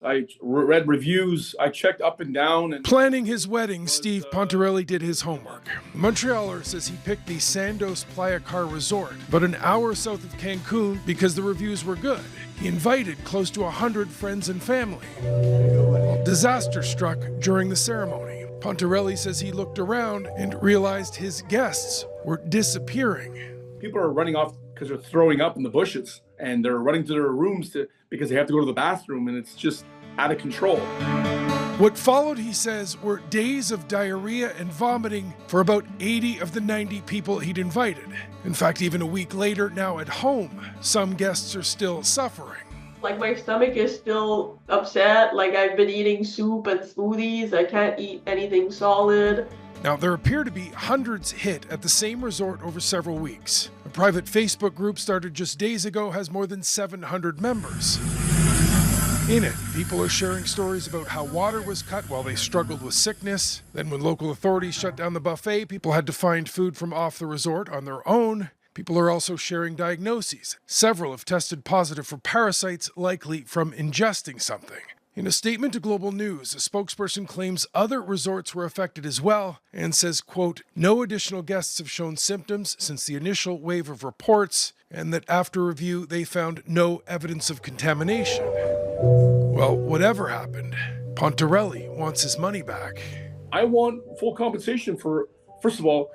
I read reviews. I checked up and down. And planning his wedding, Steve Pontarelli did his homework. The Montrealer says he picked the Sandos Playa Car Resort, about an hour south of Cancun, because the reviews were good. He invited close to 100 friends and family. Well, disaster struck during the ceremony. Pontarelli says he looked around and realized his guests were disappearing. People are running off because they're throwing up in the bushes, and they're running to their rooms because they have to go to the bathroom, and it's just out of control. What followed, he says, were days of diarrhea and vomiting for about 80 of the 90 people he'd invited. In fact, even a week later, now at home, some guests are still suffering. Like, my stomach is still upset. Like, I've been eating soup and smoothies. I can't eat anything solid. Now, there appear to be hundreds hit at the same resort over several weeks. A private Facebook group started just days ago has more than 700 members. In it, people are sharing stories about how water was cut while they struggled with sickness. Then when local authorities shut down the buffet, people had to find food from off the resort on their own. People are also sharing diagnoses. Several have tested positive for parasites, likely from ingesting something. In a statement to Global News, a spokesperson claims other resorts were affected as well and says, quote, no additional guests have shown symptoms since the initial wave of reports, and that after review, they found no evidence of contamination. Well, whatever happened, Pontarelli wants his money back. I want full compensation for, first of all,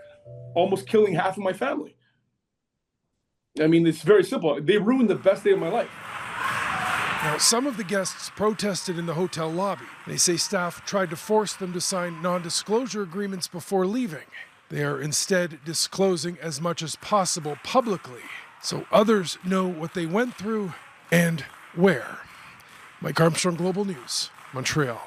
almost killing half of my family. I mean, it's very simple. They ruined the best day of my life. Now, some of the guests protested in the hotel lobby. They say staff tried to force them to sign non-disclosure agreements before leaving. They are instead disclosing as much as possible publicly, so others know what they went through and where. Mike Armstrong, Global News, Montreal.